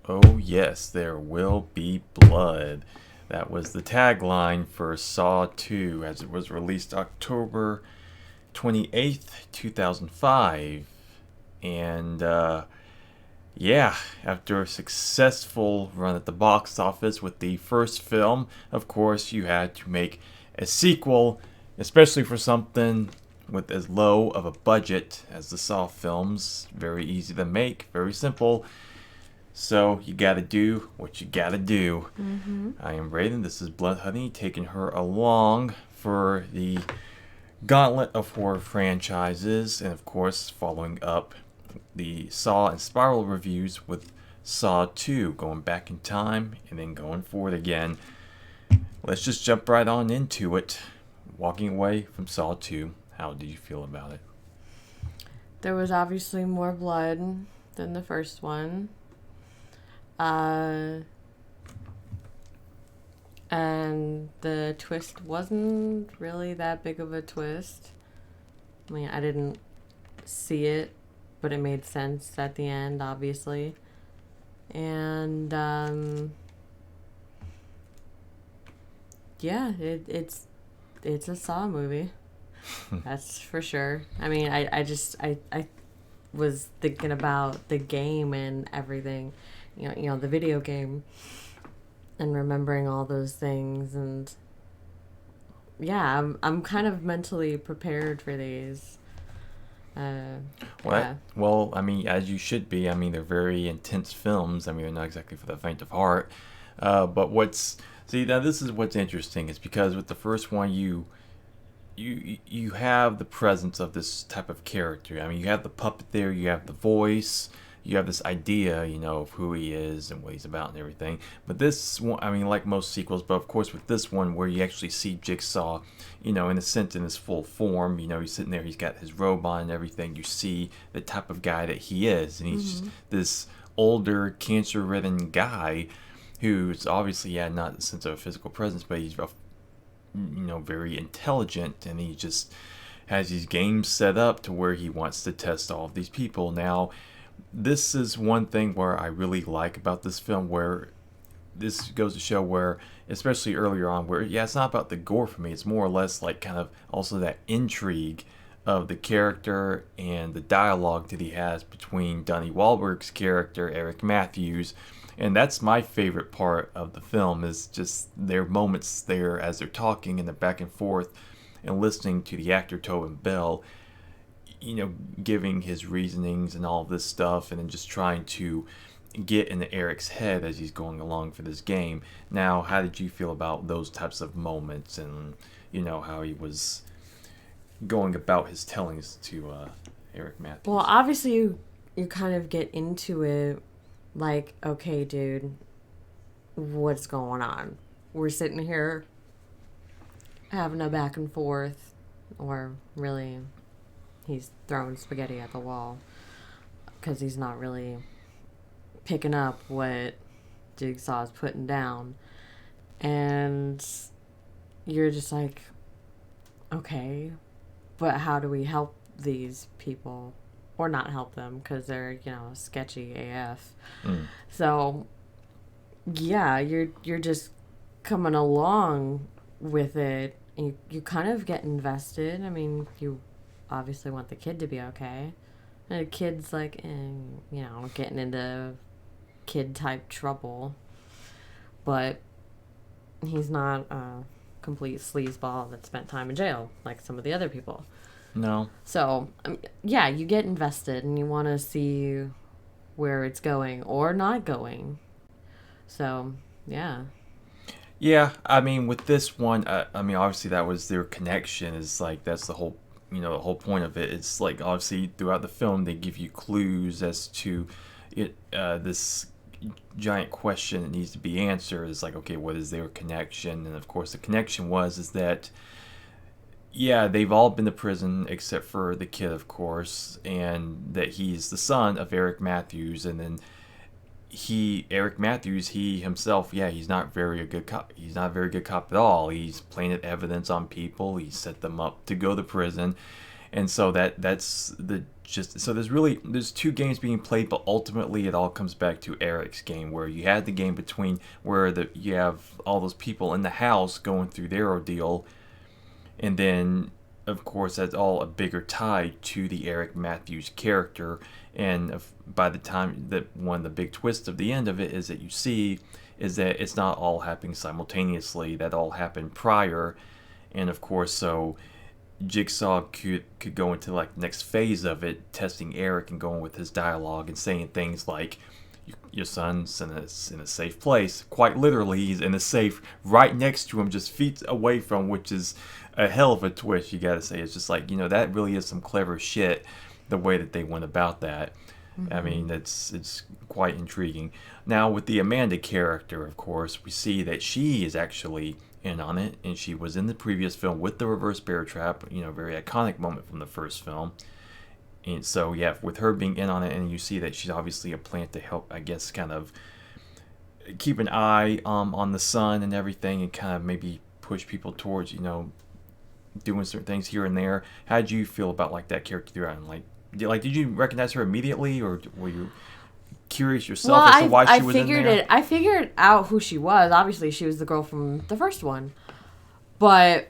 Oh, yes, there will be blood. That was the tagline for Saw 2 as it was released October 28th, 2005. And, yeah, after a successful run at the box office with the first film, of course, you had to make a sequel, especially for something with as low of a budget as the Saw films. Very easy to make, very simple. So you gotta do what you gotta do. Mm-hmm. I am Brayden. This is Blood Honey, taking her along for the gauntlet of horror franchises, and of course, following up the Saw and Spiral reviews with Saw 2, going back in time and then going forward again. Let's just jump right on into it. Walking away from Saw 2, how did you feel about it? There was obviously more blood than the first one. And the twist wasn't really that big of a twist. I mean, I didn't see it, but it made sense at the end, obviously. And, yeah, it's a Saw movie. That's for sure. I mean, I was thinking about the game and everything, the video game, and remembering all those things, and yeah, I'm kind of mentally prepared for these. Uh, yeah. Well, I mean, as you should be. I mean, they're very intense films. I mean, they're not exactly for the faint of heart. But now this is what's interesting is because with the first one, you have the presence of this type of character. I mean, you have the puppet there, you have the voice, you have this idea, of who he is and what he's about and everything. But this one, I mean, like most sequels, but of course with this one where you actually see Jigsaw, in a sense in his full form, he's sitting there, he's got his robe on and everything. You see the type of guy that he is, and he's just this older, cancer-ridden guy who's obviously, not a sense of a physical presence, but he's very intelligent, and he just has these games set up to where he wants to test all of these people. Now, this is one thing where I really like about this film, where this goes to show where, especially earlier on, where, it's not about the gore for me, it's more or less like kind of also that intrigue of the character and the dialogue that he has between Donnie Wahlberg's character, Eric Matthews. And that's my favorite part of the film, is just their moments there as they're talking and the back and forth and listening to the actor Tobin Bell, giving his reasonings and all this stuff, and then just trying to get into Eric's head as he's going along for this game. Now, how did you feel about those types of moments and, how he was going about his tellings to Eric Matthews? Well, obviously you kind of get into it like, okay, dude, what's going on? We're sitting here having a back and forth, or really, he's throwing spaghetti at the wall because he's not really picking up what Jigsaw's putting down. And you're just like, okay, but how do we help these people? Or not help them because they're, sketchy AF. So, yeah, you're just coming along with it. You kind of get invested. I mean, you obviously want the kid to be okay. And the kid's like, getting into kid-type trouble. But he's not a complete sleazeball that spent time in jail like some of the other people. No. So, you get invested and you want to see where it's going or not going. So, yeah. Yeah, I mean, with this one, obviously that was their connection. Is like that's the whole, the whole point of it. It's like obviously throughout the film they give you clues as to it. This giant question that needs to be answered is like, okay, what is their connection? And of course, the connection is that. Yeah, they've all been to prison except for the kid, of course, and that he's the son of Eric Matthews, and then Eric Matthews, he himself, he's not very a good cop. He's not a very good cop at all. He's planted evidence on people. He set them up to go to prison, And so that's the just so there's two games being played, but ultimately it all comes back to Eric's game, where you had the game between where you have all those people in the house going through their ordeal, and then of course that's all a bigger tie to the Eric Matthews character. And by the time that one of the big twists of the end of it is that you see is that it's not all happening simultaneously, that all happened prior. And of course, so Jigsaw could go into like the next phase of it, testing Eric and going with his dialogue and saying things like, "Your son's in a safe place." Quite literally, he's in a safe right next to him, just feet away from, which is a hell of a twist. You gotta say, it's just like, that really is some clever shit. The way that they went about that, I mean, it's quite intriguing. Now with the Amanda character, of course, we see that she is actually in on it, and she was in the previous film with the reverse bear trap, very iconic moment from the first film. And so yeah, with her being in on it, and you see that she's obviously a plant to help, I guess, kind of keep an eye on the son and everything, and kind of maybe push people towards doing certain things here and there. How did you feel about like that character throughout? And did you recognize her immediately, or were you curious yourself as to why she was in there? I figured out who she was. Obviously, she was the girl from the first one. But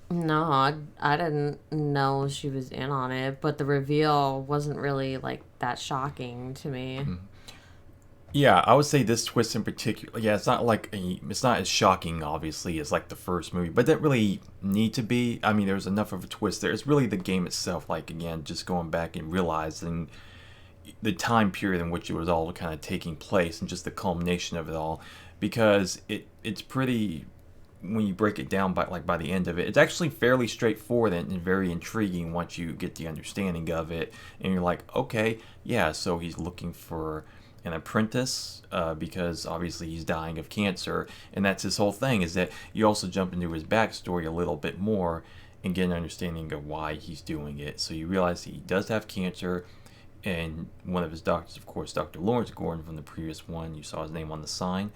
no, I didn't know she was in on it. But the reveal wasn't really like that shocking to me. Mm-hmm. Yeah, I would say this twist in particular. Yeah, it's not as shocking, obviously, as like the first movie, but that really need to be. I mean, there's enough of a twist there. It's really the game itself. Like again, just going back and realizing the time period in which it was all kind of taking place, and just the culmination of it all, because it's pretty. When you break it down by the end of it, it's actually fairly straightforward and very intriguing once you get the understanding of it, and you're like, okay, yeah, so he's looking for an apprentice because obviously he's dying of cancer, and that's his whole thing. Is that you also jump into his backstory a little bit more and get an understanding of why he's doing it. So you realize he does have cancer, and one of his doctors, of course, Dr. Lawrence Gordon from the previous one, you saw his name on the sign,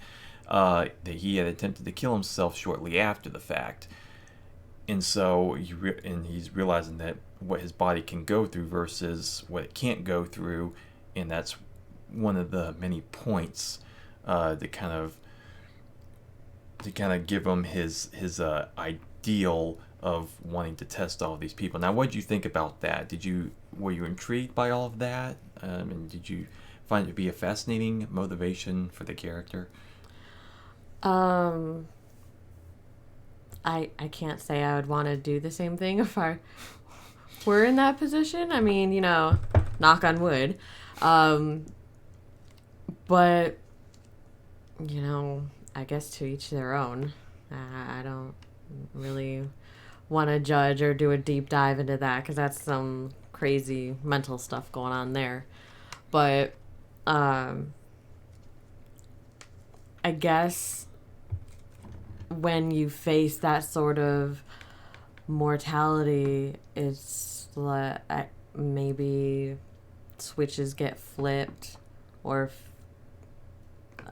that he had attempted to kill himself shortly after the fact. And so he's realizing that what his body can go through versus what it can't go through, and that's one of the many points to kind of give him his ideal of wanting to test all of these people. Now, what did you think about that? Were you intrigued by all of that? And did you find it to be a fascinating motivation for the character? I can't say I would want to do the same thing if I were in that position. I mean, knock on wood. But, I guess to each their own. I don't really want to judge or do a deep dive into that, because that's some crazy mental stuff going on there. But I guess when you face that sort of mortality, it's like maybe switches get flipped, or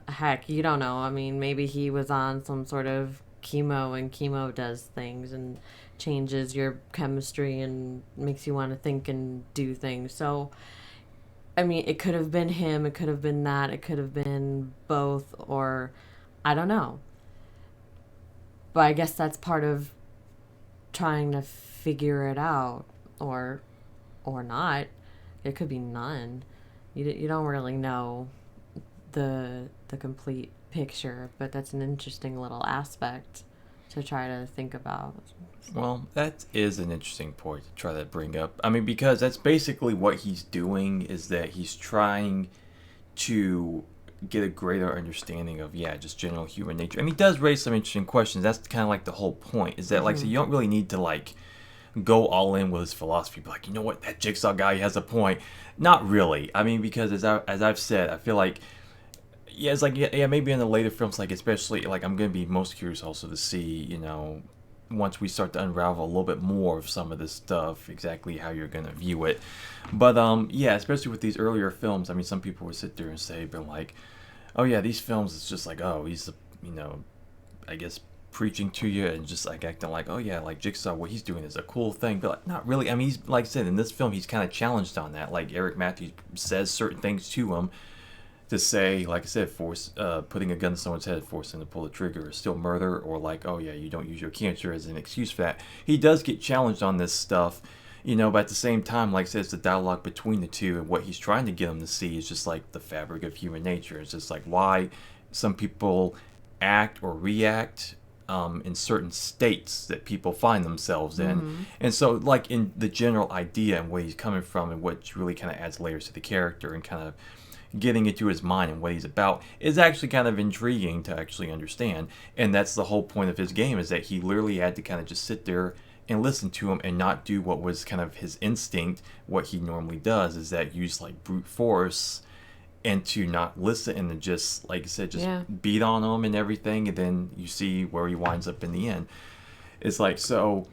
heck, you don't know. I mean, maybe he was on some sort of chemo, and chemo does things and changes your chemistry and makes you want to think and do things. So, I mean, it could have been him, it could have been that, it could have been both, or I don't know. But I guess that's part of trying to figure it out, or not. It could be none. You don't really know the complete picture, but that's an interesting little aspect to try to think about. Well, that is an interesting point to try to bring up. I mean, because that's basically what he's doing, is that he's trying to get a greater understanding of, just general human nature. And he does raise some interesting questions. That's kind of like the whole point, is that, so you don't really need to, go all in with his philosophy. Be like, you know what, that Jigsaw guy has a point. Not really. I mean, because as I've said, I feel like, it's maybe in the later films, especially, I'm going to be most curious also to see, once we start to unravel a little bit more of some of this stuff, exactly how you're going to view it. But, especially with these earlier films, I mean, some people would sit there and say, but oh yeah, these films, it's just oh, he's, I guess, preaching to you and just like acting like, oh yeah, like Jigsaw, what he's doing is a cool thing, but like, not really. I mean, he's, like I said, in this film, he's kind of challenged on that. Like Eric Matthews says certain things to him to say, like I said, putting a gun to someone's head, forcing them to pull the trigger is still murder, or like, oh yeah, you don't use your cancer as an excuse for that. He does get challenged on this stuff, but at the same time, like I said, it's the dialogue between the two, and what he's trying to get them to see is just like the fabric of human nature. It's just like why some people act or react in certain states that people find themselves in. Mm-hmm. And so, like, in the general idea and where he's coming from and what really kind of adds layers to the character and kind of getting into his mind and what he's about is actually kind of intriguing to actually understand. And that's the whole point of his game, is that he literally had to kind of just sit there and listen to him and not do what was kind of his instinct. What he normally does is that use like brute force, and to not listen and to just, like I said, just beat on him and everything, and then you see where he winds up in the end. It's like, so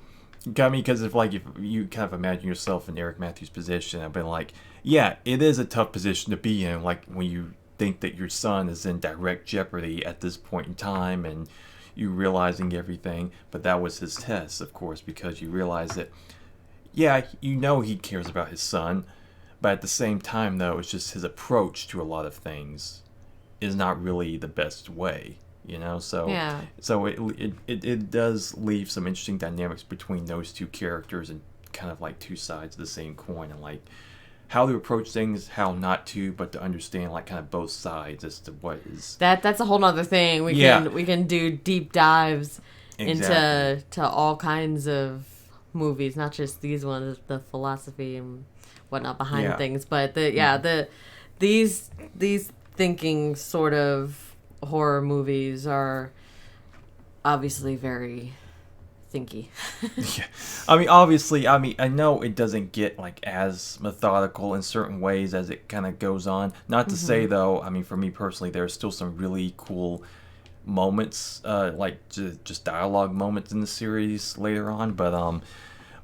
got me, because if you kind of imagine yourself in Eric Matthews' position, I've been like, yeah, it is a tough position to be in, like when you think that your son is in direct jeopardy at this point in time and you realizing everything. But that was his test, of course, because you realize that, yeah, he cares about his son, but at the same time, though, it's just his approach to a lot of things is not really the best way, So Yeah. so it does leave some interesting dynamics between those two characters, and kind of like two sides of the same coin, and like how to approach things, how not to, but to understand like kind of both sides as to what is. That's a whole nother thing. We can do deep dives Exactly. into all kinds of movies, not just these ones, the philosophy and whatnot behind things, but these thinking sort of horror movies are obviously very thinky. Yeah. I mean, obviously, I know it doesn't get like as methodical in certain ways as it kind of goes on. Not to say though, I mean, for me personally, there's still some really cool moments, like just dialogue moments in the series later on,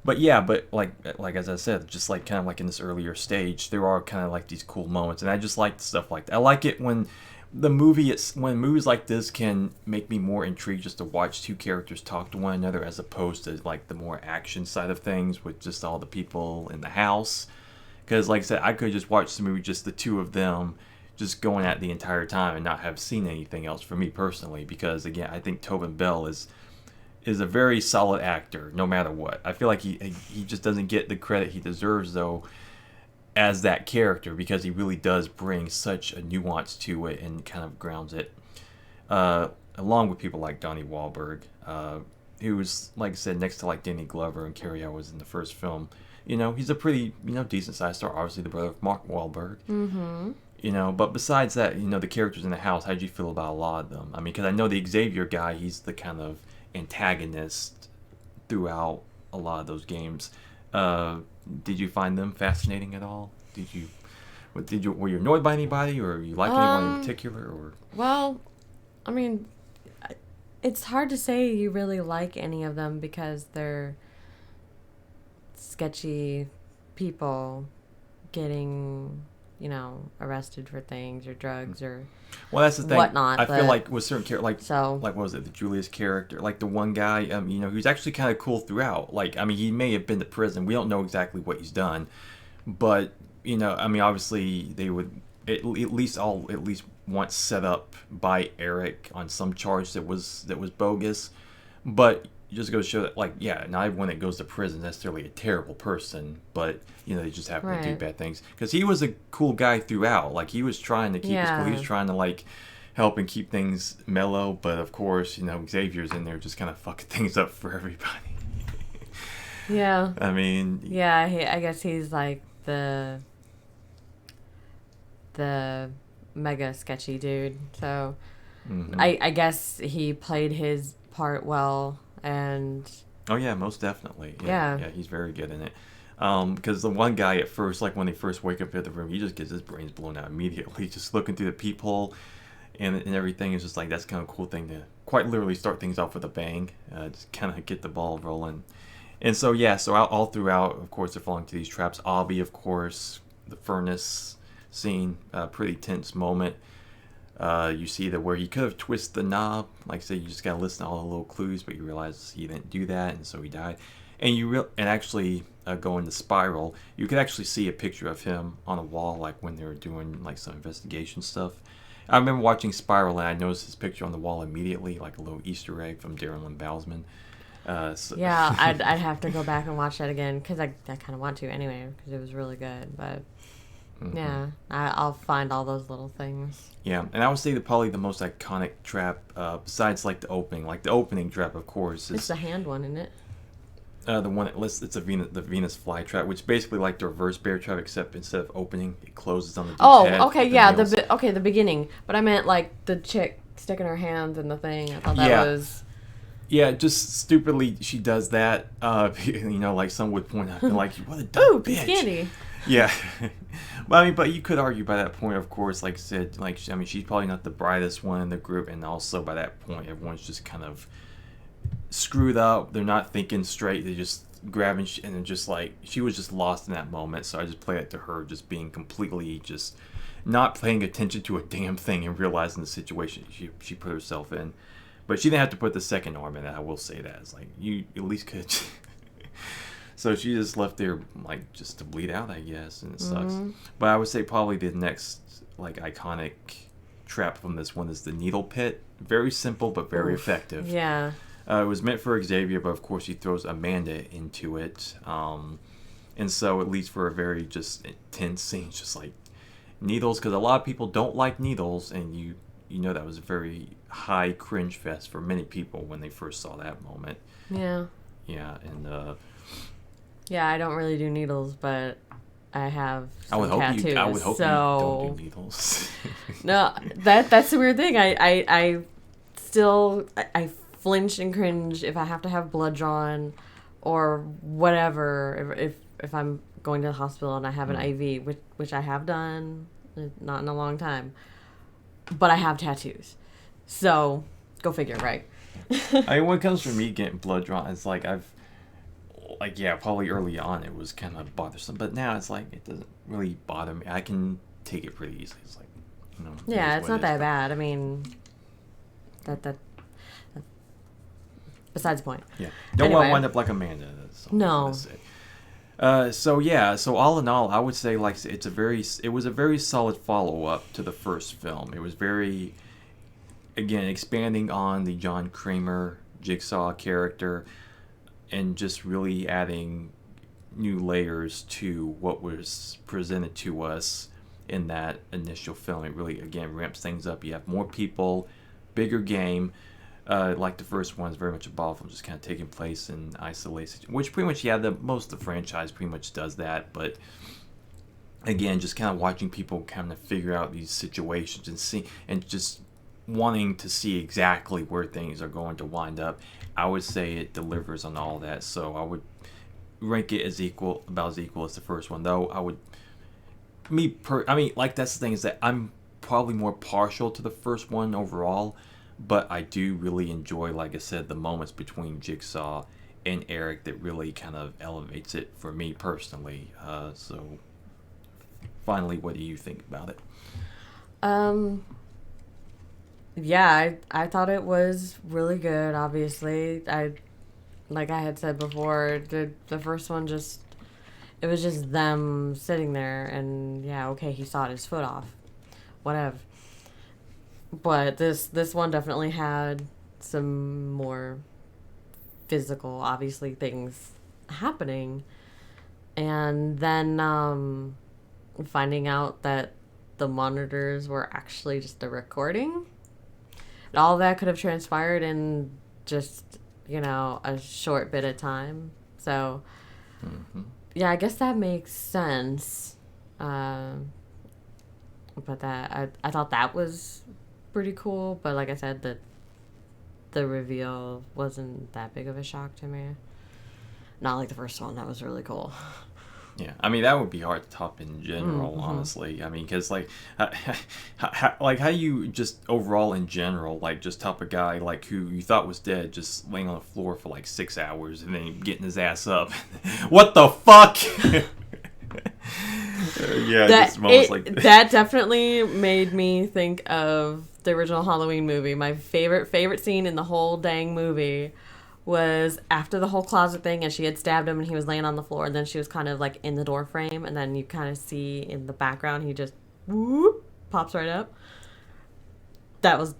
but yeah, but like as I said, just like kind of like in this earlier stage, there are kind of like these cool moments, and I just like stuff like that. I like it when when movies like this can make me more intrigued just to watch two characters talk to one another, as opposed to like the more action side of things with just all the people in the house. Because like I said, I could just watch the movie just the two of them just going at the entire time and not have seen anything else, for me personally. Because again, I think Tobin Bell is a very solid actor no matter what. I feel like he just doesn't get the credit he deserves though as that character, because he really does bring such a nuance to it and kind of grounds it, along with people like Donnie Wahlberg, who was, like I said, next to like Danny Glover and Carrie Elwes in the first film. He's a pretty decent sized star, obviously the brother of Mark Wahlberg. But besides that, the characters in the house, how did you feel about a lot of them? I mean, because I know the Xavier guy, he's the kind of antagonist throughout a lot of those games. Did you find them fascinating at all? Were you annoyed by anybody, or you like anyone in particular, or? Well, I mean, it's hard to say you really like any of them because they're sketchy people getting, arrested for things or drugs or Well, that's the thing. whatnot. I feel like with certain characters, so like what was it, the Julius character, like the one guy, he was actually kind of cool throughout. Like, I mean, he may have been to prison. We don't know exactly what he's done, but I mean, obviously they would at least once set up by Eric on some charge that was bogus. But it just goes to show that, like, yeah, not everyone that goes to prison is necessarily a terrible person, but they just happen to do bad things. Because he was a cool guy throughout. Like, he was trying to keep us cool. He was trying to like help and keep things mellow. But of course, Xavier's in there just kind of fucking things up for everybody. Yeah. I mean. Yeah, I guess he's like the mega sketchy dude. So I guess he played his part well, and oh yeah, most definitely. Yeah, he's very good in it. Because the one guy at first, like when they first wake up in the room, he just gets his brains blown out immediately, just looking through the peephole and everything. Is just like, that's kind of a cool thing to quite literally start things off with a bang, just kind of get the ball rolling. And so all throughout, of course, they're falling to these traps. Obby, of course, the furnace scene, pretty tense moment. You see that where he could have twisted the knob, like I said, you just gotta listen to all the little clues, but you realize he didn't do that, and so he died. And and actually going to Spiral, you could actually see a picture of him on a wall, like when they were doing like some investigation stuff. I remember watching Spiral, and I noticed his picture on the wall immediately, like a little Easter egg from Darren Lynn Bousman. Yeah, I'd have to go back and watch that again because I kind of want to anyway because it was really good. But yeah, I'll find all those little things. Yeah, and I would say that probably the most iconic trap, besides like the opening, trap, of course, is It's the hand one, isn't it? the one that lists it's the Venus flytrap, which is basically like the reverse bear trap, except instead of opening, it closes on the dude's head. Oh, okay, with yeah, nails. the beginning. But I meant like the chick sticking her hands in the thing. I thought that was. Yeah, just stupidly she does that. Like some would point out, like, what a dumb Ooh, bitch. candy. Yeah, but you could argue by that point, of course, like I said, she's probably not the brightest one in the group, and also by that point, everyone's just kind of screwed up. They're not thinking straight. They're just grabbing, and they're just like, she was just lost in that moment. So I just play it to her just being completely just not paying attention to a damn thing and realizing the situation she put herself in. But she didn't have to put the second arm in it. I will say that. It's like, you at least could. So she just left there, like, just to bleed out, I guess, and it sucks. But I would say probably the next, like, iconic trap from this one is the needle pit. Very simple, but very effective. Yeah. It was meant for Xavier, but of course he throws Amanda into it. And so it leads for a very just intense scene, just like needles, because a lot of people don't like needles, and you know that was a very high cringe fest for many people when they first saw that moment. Yeah. Yeah, and yeah, I don't really do needles, but I have some I would hope tattoos. you don't do needles. No, that's the weird thing. I still I flinch and cringe if I have to have blood drawn or whatever. If I'm going to the hospital and I have an IV, which I have done, not in a long time, but I have tattoos. So go figure, right? I mean, when it comes to me getting blood drawn, it's like probably early on it was kind of bothersome, but now it's like it doesn't really bother me. I can take it pretty easily. It's like, yeah, it's not that bad. I mean, that besides the point. Yeah, don't want to wind up like Amanda. That's all I'm gonna say. So all in all, I would say like it was a very solid follow up to the first film. It was very, again, expanding on the John Kramer Jigsaw character, and just really adding new layers to what was presented to us in that initial film. It really, again, ramps things up. You have more people, bigger game. Like the first one is very much a ball film, just kind of taking place in isolation, which pretty much, most of the franchise pretty much does that. But again, just kind of watching people kind of figure out these situations and just wanting to see exactly where things are going to wind up. I would say it delivers on all that, so I would rank it about as equal as the first one. Though that's the thing, is that I'm probably more partial to the first one overall, but I do really enjoy, like I said, the moments between Jigsaw and Eric that really kind of elevates it for me personally. So finally, what do you think about it? Yeah, I thought it was really good, obviously. Like I had said before, the first one it was just them sitting there and, yeah, okay, he sawed his foot off. Whatever. But this one definitely had some more physical, obviously, things happening. And then finding out that the monitors were actually just a recording. All that could have transpired in just, a short bit of time. So, yeah, I guess that makes sense. But I thought that was pretty cool. But like I said, the reveal wasn't that big of a shock to me. Not like the first one. That was really cool. Yeah, I mean, that would be hard to top in general, honestly. I mean, because, like, how you just overall in general, like, just top a guy, like, who you thought was dead, just laying on the floor for, like, 6 hours and then getting his ass up. What the fuck? Yeah, that just moments like that definitely made me think of the original Halloween movie. My favorite scene in the whole dang movie was after the whole closet thing, and she had stabbed him, and he was laying on the floor, and then she was kind of like in the door frame, and then you kind of see in the background he just whoop, pops right up. That was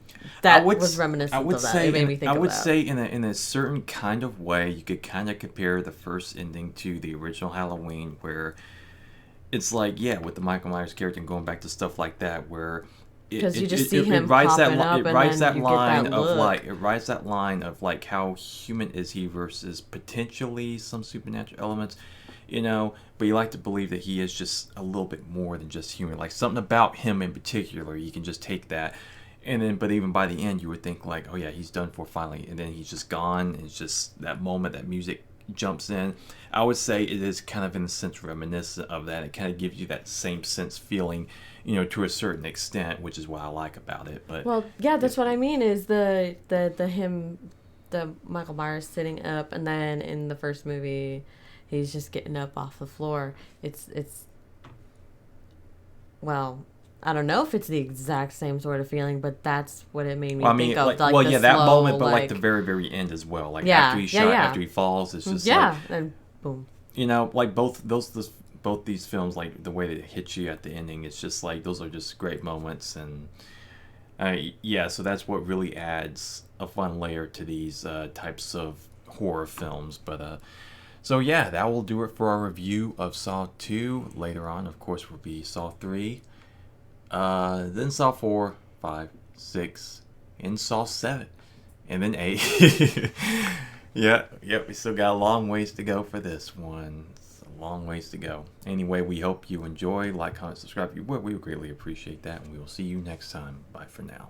reminiscent of that. It made me think I of would that. say in a certain kind of way, you could kind of compare the first ending to the original Halloween, where it's like, yeah, with the Michael Myers character and going back to stuff like that, where Because you just see him popping up, and then you get that look. it writes that line of like how human is he versus potentially some supernatural elements, you know. But you like to believe that he is just a little bit more than just human, like something about him in particular. You can just take that, and then but even by the end, you would think like, oh yeah, he's done for finally, and then he's just gone. And it's just that moment that music jumps in. I would say it is kind of in a sense reminiscent of that. It kind of gives you that same sense feeling, you know, to a certain extent, which is what I like about it. But Well, yeah, that's what I mean. Is the Michael Myers sitting up, and then in the first movie, he's just getting up off the floor. It's well, I don't know if it's the exact same sort of feeling, but that's what it made me think of. Like well, the yeah, that slow, moment, but like the very, very end as well. Like after he's shot, after he falls, it's just like, and boom. you know, like both these films, like the way that it hits you at the ending, it's just like those are just great moments, and yeah, so that's what really adds a fun layer to these types of horror films. But so yeah, that will do it for our review of Saw 2. Later on, of course, will be Saw 3. Then Saw 4, 5, 6, and Saw 7. And then 8. Yeah, we still got a long ways to go for this one. It's a long ways to go. Anyway, we hope you enjoy. Like, comment, subscribe. We would greatly appreciate that. And we will see you next time. Bye for now.